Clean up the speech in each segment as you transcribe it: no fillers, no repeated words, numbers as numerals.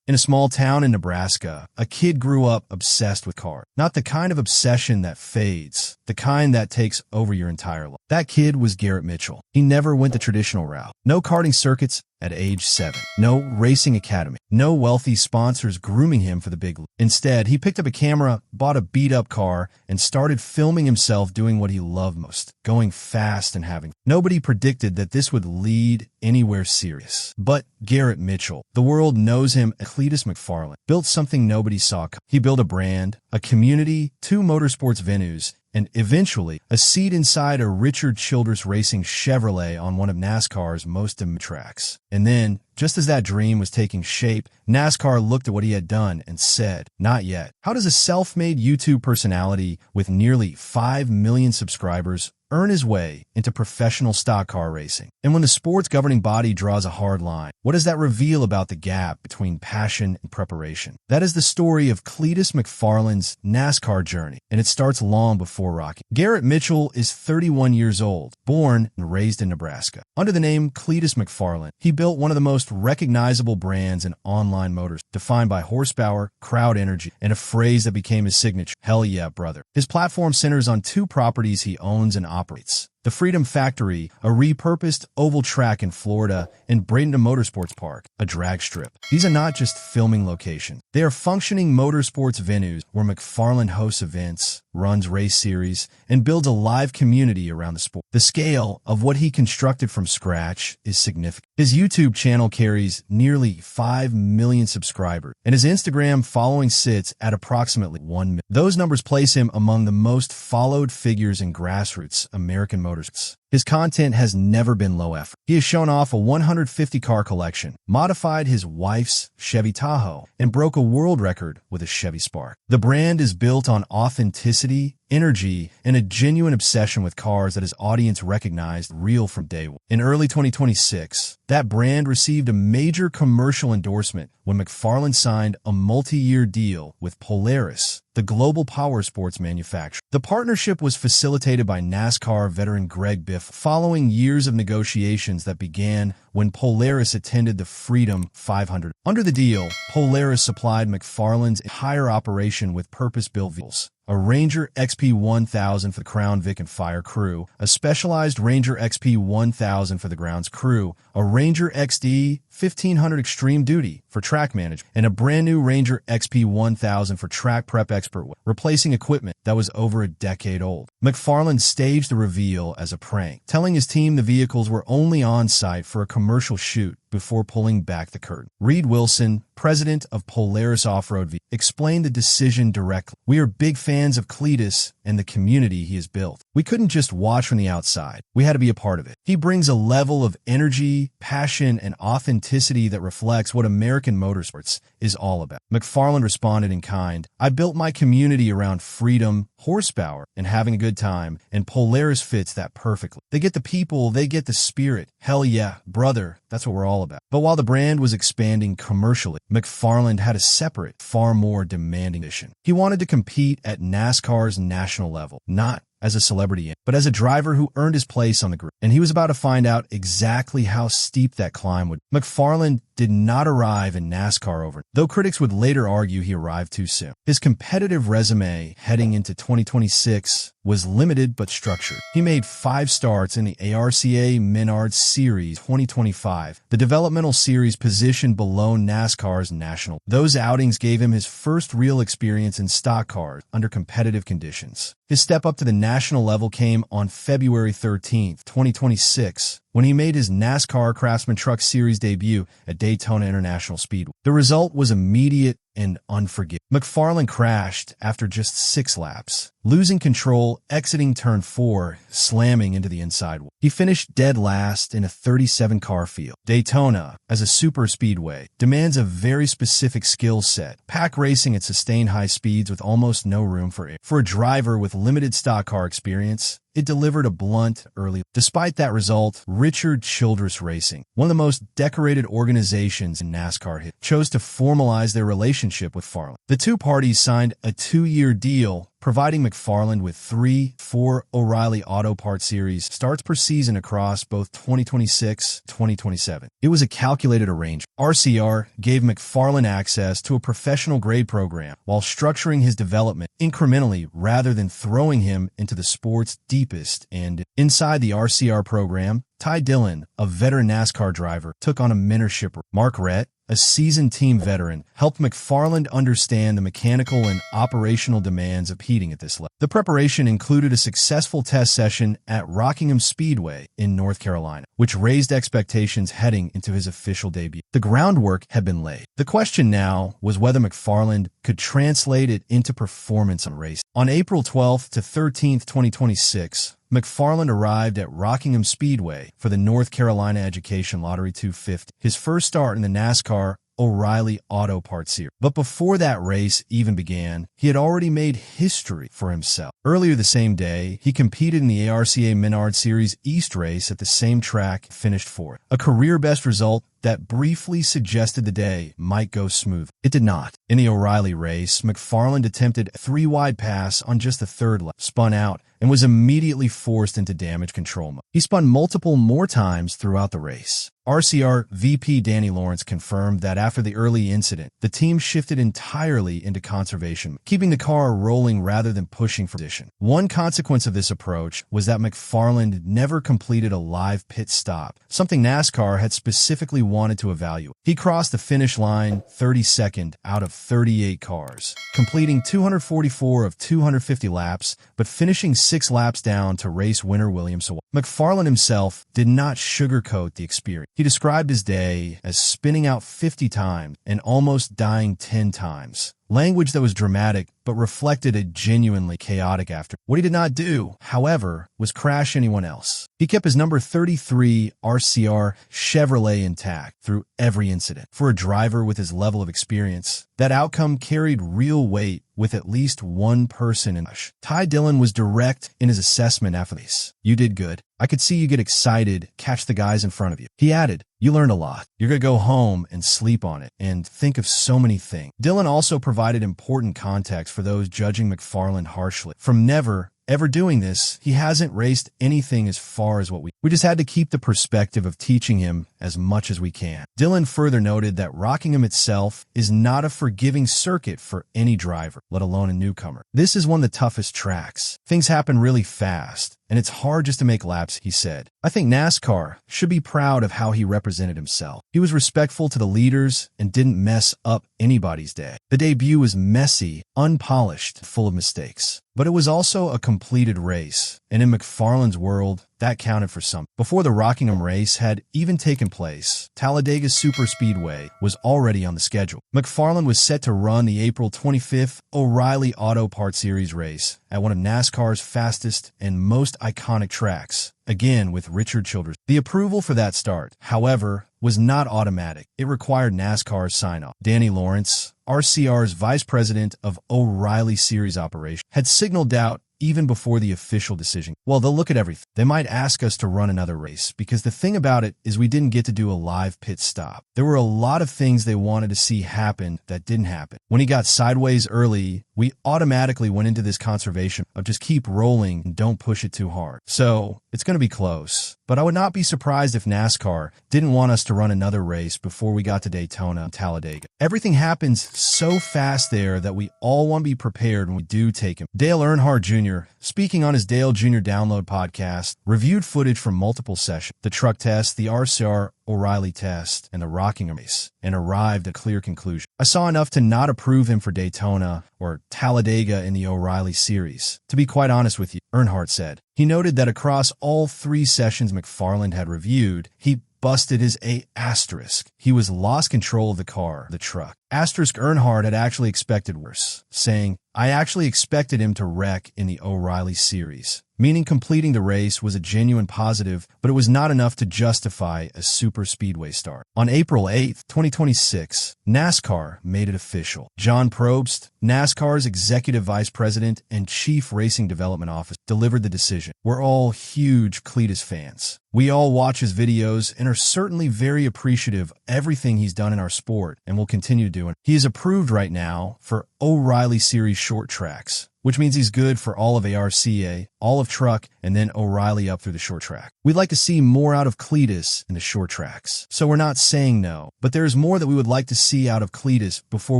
In a small town in Nebraska, a kid grew up obsessed with cars. Not the kind of obsession that fades, the kind that takes over your entire life. That kid was Garrett Mitchell. He never went the traditional route. No karting circuits at age 7. No racing academy. No wealthy sponsors grooming him for the big league. Instead, he picked up a camera, bought a beat-up car, and started filming himself doing what he loved most, going fast and having fun. Nobody predicted that this would lead anywhere serious. But Garrett Mitchell, the world knows him as Cleetus McFarland, built something nobody saw coming. He built a brand, a community, 2 motorsports venues, and eventually a seat inside a Richard Childress Racing Chevrolet on one of NASCAR's most demanding tracks. And then, just as that dream was taking shape, NASCAR looked at what he had done and said, not yet. How does a self-made YouTube personality with nearly 5 million subscribers earn his way into professional stock car racing? And when the sport's governing body draws a hard line, what does that reveal about the gap between passion and preparation? That is the story of Cleetus McFarland's NASCAR journey, and it starts long before Rockingham. Garrett Mitchell is 31 years old, born and raised in Nebraska. Under the name Cleetus McFarland, he built one of the most recognizable brands in online motors, defined by horsepower, crowd energy, and a phrase that became his signature, "Hell yeah, brother." His platform centers on 2 properties he owns and operates: the Freedom Factory, a repurposed oval track in Florida, and Bradenton Motorsports Park, a drag strip. These are not just filming locations. They are functioning motorsports venues where McFarland hosts events, runs race series, and builds a live community around the sport. The scale of what he constructed from scratch is significant. His YouTube channel carries nearly 5 million subscribers, and his Instagram following sits at approximately 1 million. Those numbers place him among the most followed figures in grassroots American motorsports. His content has never been low effort. He has shown off a 150-car collection, modified his wife's Chevy Tahoe, and broke a world record with a Chevy Spark. The brand is built on authenticity, energy, and a genuine obsession with cars that his audience recognized real from day one. In early 2026, that brand received a major commercial endorsement when McFarland signed a multi-year deal with Polaris, the global power sports manufacturer. The partnership was facilitated by NASCAR veteran Greg Biff following years of negotiations that began when Polaris attended the Freedom 500. Under the deal, Polaris supplied McFarland's entire operation with purpose-built vehicles: a Ranger XP 1000 for the Crown Vic and Fire crew, a specialized Ranger XP 1000 for the grounds crew, a Ranger XD 1500 Extreme Duty for track management, and a brand new Ranger XP 1000 for track prep expert, replacing equipment that was over a decade old. McFarland staged the reveal as a prank, telling his team the vehicles were only on site for a commercial shoot before pulling back the curtain. Reed Wilson, president of Polaris Off-Road V, explained the decision directly. "We are big fans of Cleetus and the community he has built. We couldn't just watch from the outside. We had to be a part of it. He brings a level of energy, passion, and authenticity that reflects what American motorsports is all about." McFarland responded in kind, "I built my community around freedom, horsepower, and having a good time, and Polaris fits that perfectly. They get the people, they get the spirit. Hell yeah, brother, that's what we're all about." But while the brand was expanding commercially, McFarland had a separate, far more demanding mission. He wanted to compete at NASCAR's national level, not as a celebrity, but as a driver who earned his place on the grid. And he was about to find out exactly how steep that climb would be. McFarland did not arrive in NASCAR overnight, though critics would later argue he arrived too soon. His competitive resume heading into 2026 was limited but structured. He made 5 starts in the ARCA Menards Series 2025, the developmental series positioned below NASCAR's national. Those outings gave him his first real experience in stock cars under competitive conditions. His step up to the national level came on February 13th, 2026, when he made his NASCAR Craftsman Truck Series debut at Daytona International Speedway. The result was immediate and unforgiving. McFarland crashed after just 6 laps, losing control, exiting turn 4, slamming into the inside wall. He finished dead last in a 37-car field. Daytona, as a super speedway, demands a very specific skill set, pack racing at sustained high speeds with almost no room for error. For a driver with limited stock car experience, it delivered a blunt early. Despite that result, Richard Childress Racing, one of the most decorated organizations in NASCAR, chose to formalize their relationship relationship with McFarland. The two parties signed a 2-year deal, providing McFarland with 4 O'Reilly Auto Parts Series starts per season across both 2026-2027. It was a calculated arrangement. RCR gave McFarland access to a professional-grade program while structuring his development incrementally rather than throwing him into the sport's deepest end. Inside the RCR program, Ty Dillon, a veteran NASCAR driver, took on a mentorship. Mark Rett, a seasoned team veteran, helped McFarland understand the mechanical and operational demands of competing at this level. The preparation included a successful test session at Rockingham Speedway in North Carolina, which raised expectations heading into his official debut. The groundwork had been laid. The question now was whether McFarland could translate it into performance on race. On April 12th to 13th, 2026, McFarland arrived at Rockingham Speedway for the North Carolina Education Lottery 250, his first start in the NASCAR O'Reilly Auto Parts Series. But before that race even began, he had already made history for himself. Earlier the same day, he competed in the ARCA Menard Series East race at the same track, finished fourth. A career-best result that briefly suggested the day might go smooth. It did not. In the O'Reilly race, McFarland attempted a 3-wide pass on just the third lap, spun out, and was immediately forced into damage control mode. He spun multiple more times throughout the race. RCR VP Danny Lawrence confirmed that after the early incident, the team shifted entirely into conservation, keeping the car rolling rather than pushing for position. One consequence of this approach was that McFarland never completed a live pit stop, something NASCAR had specifically wanted to evaluate. He crossed the finish line 32nd out of 38 cars, completing 244 of 250 laps, but finishing 6 laps down to race winner William Sawatzky. McFarland himself did not sugarcoat the experience. He described his day as spinning out 50 times and almost dying 10 times. Language that was dramatic but reflected a genuinely chaotic aftermath. What he did not do, however, was crash anyone else. He kept his number 33 RCR Chevrolet intact through every incident. For a driver with his level of experience, that outcome carried real weight with at least one person in rush. Ty Dillon was direct in his assessment after this. "You did good. I could see you get excited, catch the guys in front of you." He added, "You learned a lot. You're going to go home and sleep on it and think of so many things." Dillon also provided important context for those judging McFarland harshly. From never ever doing this, he hasn't raced anything as far as what we just had to keep the perspective of teaching him as much as we can. Dillon further noted that Rockingham itself is not a forgiving circuit for any driver, let alone a newcomer. "This is one of the toughest tracks. Things happen really fast, and it's hard just to make laps," he said. "I think NASCAR should be proud of how he represented himself. He was respectful to the leaders and didn't mess up anybody's day. The debut was messy, unpolished, full of mistakes. But it was also a completed race, and in McFarland's world, that counted for something." Before the Rockingham race had even taken place, Talladega Superspeedway was already on the schedule. McFarland was set to run the April 25th O'Reilly Auto Parts Series race at one of NASCAR's fastest and most iconic tracks, again with Richard Childress. The approval for that start, however, was not automatic. It required NASCAR's sign-off. Danny Lawrence, RCR's vice president of O'Reilly Series Operations, had signaled doubt even before the official decision. "Well, they'll look at everything. They might ask us to run another race, because the thing about it is we didn't get to do a live pit stop. There were a lot of things they wanted to see happen that didn't happen. When he got sideways early, we automatically went into this conservation of just keep rolling and don't push it too hard. So it's going to be close. But I would not be surprised if NASCAR didn't want us to run another race before we got to Daytona and Talladega. Everything happens so fast there that we all want to be prepared when we do take him." Dale Earnhardt Jr., speaking on his Dale Jr. Download podcast, reviewed footage from multiple sessions, the truck test, the RCR O'Reilly test, and the Rockingham race, and arrived at a clear conclusion. "I saw enough to not approve him for Daytona or Talladega in the O'Reilly series. To be quite honest with you," Earnhardt said. He noted that across all 3 sessions McFarland had reviewed, he busted his asterisk. He was lost control of the car, the truck. Asterisk Earnhardt had actually expected worse, saying, "I actually expected him to wreck in the O'Reilly series." meaning completing the race was a genuine positive, but it was not enough to justify a super speedway start. On April 8, 2026, NASCAR made it official. John Probst, NASCAR's executive vice president and chief racing development officer, delivered the decision. We're all huge Cleetus fans. We all watch his videos and are certainly very appreciative of everything he's done in our sport and will continue doing. He is approved right now for O'Reilly Series short tracks, which means he's good for all of ARCA, all of truck, and then O'Reilly up through the short track. We'd like to see more out of Cleetus in the short tracks, so we're not saying no, but there's more that we would like to see out of Cleetus before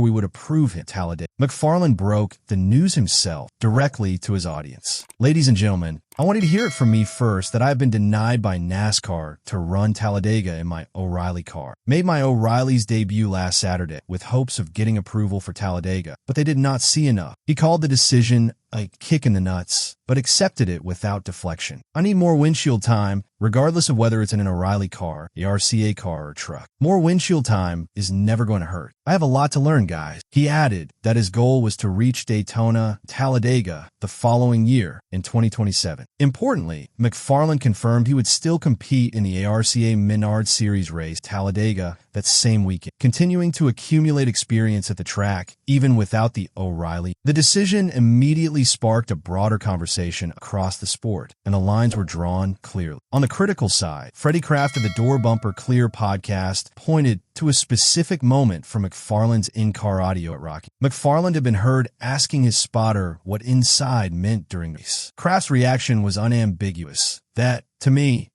we would approve him. Talladega. McFarland broke the news himself directly to his audience. Ladies and gentlemen, I want you to hear it from me first that I've been denied by NASCAR to run Talladega in my O'Reilly car. Made my O'Reilly's debut last Saturday with hopes of getting approval for Talladega, but they did not see enough. He called the decision a kick in the nuts, but accepted it without deflection. I need more windshield time, regardless of whether it's in an O'Reilly car, the RCA car, or truck. More windshield time is never going to hurt. I have a lot to learn, guys. He added that his goal was to reach Daytona, Talladega the following year in 2027. Importantly, McFarland confirmed he would still compete in the ARCA Menard Series race, Talladega, that same weekend, continuing to accumulate experience at the track, even without the O'Reilly. The decision immediately sparked a broader conversation across the sport, and the lines were drawn clearly. On the critical side, Freddie Kraft of the Door Bumper Clear podcast pointed to a specific moment from McFarland's in-car audio at Rockingham. McFarland had been heard asking his spotter what inside meant during the race. Kraft's reaction was unambiguous. That, to me,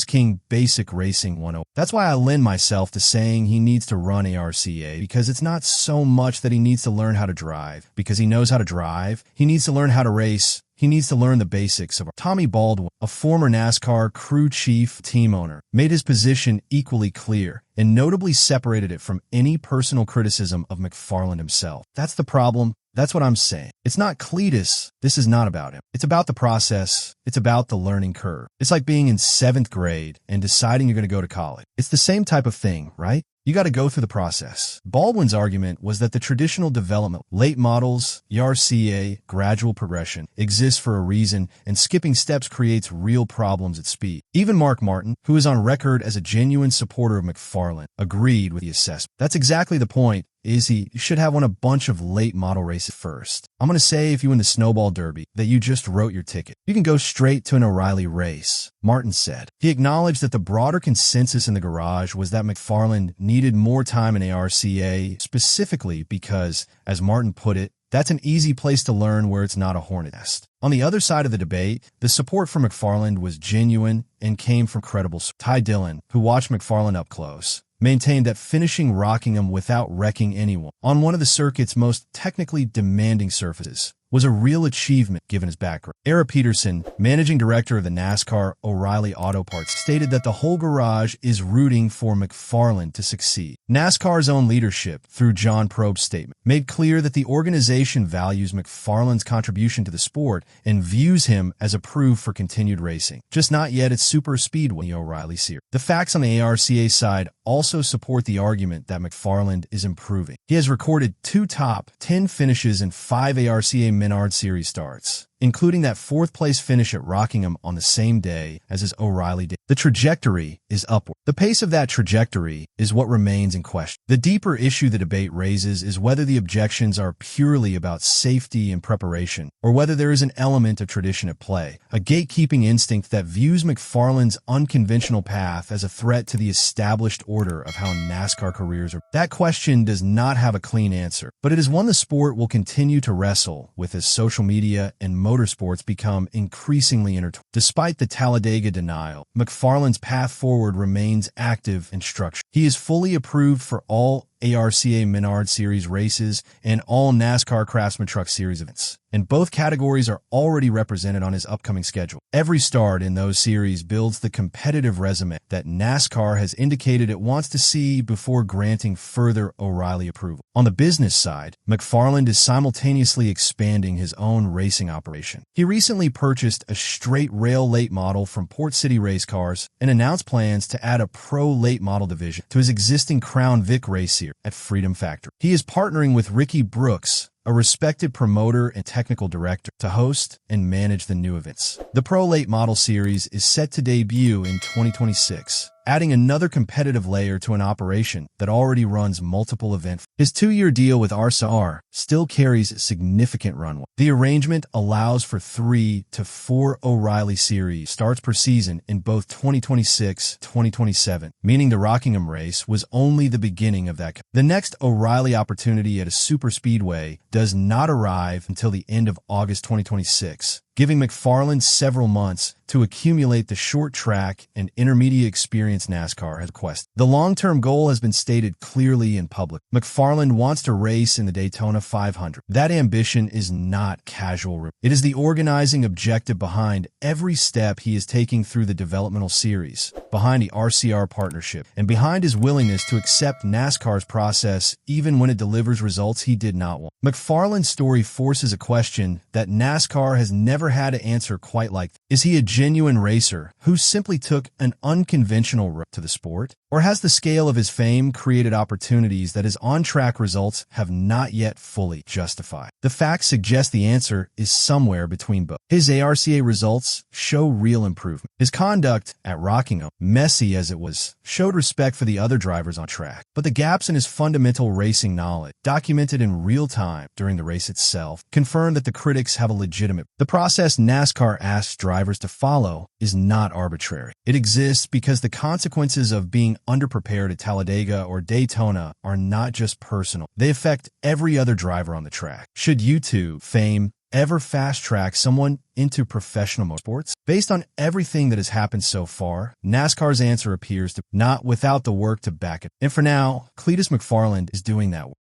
King Basic Racing 101. That's why I lend myself to saying he needs to run ARCA, because it's not so much that he needs to learn how to drive, because he knows how to drive. He needs to learn how to race. He needs to learn the basics of Tommy Baldwin, a former NASCAR crew chief team owner, made his position equally clear and notably separated it from any personal criticism of McFarland himself. That's the problem. That's what I'm saying. It's not Cleetus. This is not about him. It's about the process. It's about the learning curve. It's like being in 7th grade and deciding you're going to go to college. It's the same type of thing, right? You got to go through the process. Baldwin's argument was that the traditional development, late models, RCA, gradual progression, exists for a reason, and skipping steps creates real problems at speed. Even Mark Martin, who is on record as a genuine supporter of McFarland, agreed with the assessment. That's exactly the point. You should have won a bunch of late model races first. I'm going to say if you win the Snowball Derby that you just wrote your ticket. You can go straight to an O'Reilly race, Martin said. He acknowledged that the broader consensus in the garage was that McFarland needed more time in ARCA, specifically because, as Martin put it, that's an easy place to learn where it's not a hornet nest. On the other side of the debate, the support for McFarland was genuine and came from credible. Ty Dillon, who watched McFarland up close, maintained that finishing Rockingham without wrecking anyone on one of the circuit's most technically demanding surfaces was a real achievement given his background. Ara Peterson, managing director of the NASCAR O'Reilly Auto Parts, stated that the whole garage is rooting for McFarland to succeed. NASCAR's own leadership, through John Probst's statement, made clear that the organization values McFarland's contribution to the sport and views him as approved for continued racing, just not yet at super speedway in the O'Reilly Series. The facts on the ARCA side also support the argument that McFarland is improving. He has recorded 2 top 10 finishes and 5 ARCA Menard Series starts, including that 4th-place finish at Rockingham on the same day as his O'Reilly did. The trajectory is upward. The pace of that trajectory is what remains in question. The deeper issue the debate raises is whether the objections are purely about safety and preparation, or whether there is an element of tradition at play, a gatekeeping instinct that views McFarland's unconventional path as a threat to the established order of how NASCAR careers are. That question does not have a clean answer, but it is one the sport will continue to wrestle with as social media and motorsports become increasingly intertwined. Despite the Talladega denial, McFarland's path forward remains active and structured. He is fully approved for all ARCA Menard Series races and all NASCAR Craftsman Truck Series events, and both categories are already represented on his upcoming schedule. Every start in those series builds the competitive resume that NASCAR has indicated it wants to see before granting further O'Reilly approval. On the business side, McFarland is simultaneously expanding his own racing operation. He recently purchased a straight rail late model from Port City Race Cars and announced plans to add a pro late model division to his existing Crown Vic race series at Freedom Factory. He is partnering with Ricky Brooks, a respected promoter and technical director, to host and manage the new events. The Pro Late Model Series is set to debut in 2026, adding another competitive layer to an operation that already runs multiple events. His 2-year deal with RCR still carries significant runway. The arrangement allows for 3 to 4 O'Reilly Series starts per season in both 2026-2027, meaning the Rockingham race was only the beginning of that. The next O'Reilly opportunity at a superspeedway does not arrive until the end of August 2026, giving McFarland several months to accumulate the short track and intermediate experience NASCAR has requested. The long-term goal has been stated clearly in public. McFarland wants to race in the Daytona 500. That ambition is not casual. It is the organizing objective behind every step he is taking through the developmental series, behind the RCR partnership, and behind his willingness to accept NASCAR's process even when it delivers results he did not want. McFarland's story forces a question that NASCAR has never had to answer quite like this. Is he a genuine racer who simply took an unconventional route to the sport? Or has the scale of his fame created opportunities that his on-track results have not yet fully justified? The facts suggest the answer is somewhere between both. His ARCA results show real improvement. His conduct at Rockingham, messy as it was, showed respect for the other drivers on track. But the gaps in his fundamental racing knowledge, documented in real time during the race itself, confirm that the critics have a legitimate. The process NASCAR asks drivers to follow is not arbitrary. It exists because the consequences of being underprepared at Talladega or Daytona are not just personal. They affect every other driver on the track. Should YouTube fame ever fast-track someone into professional motorsports? Based on everything that has happened so far, NASCAR's answer appears to not without the work to back it. And for now, Cleetus McFarland is doing that work.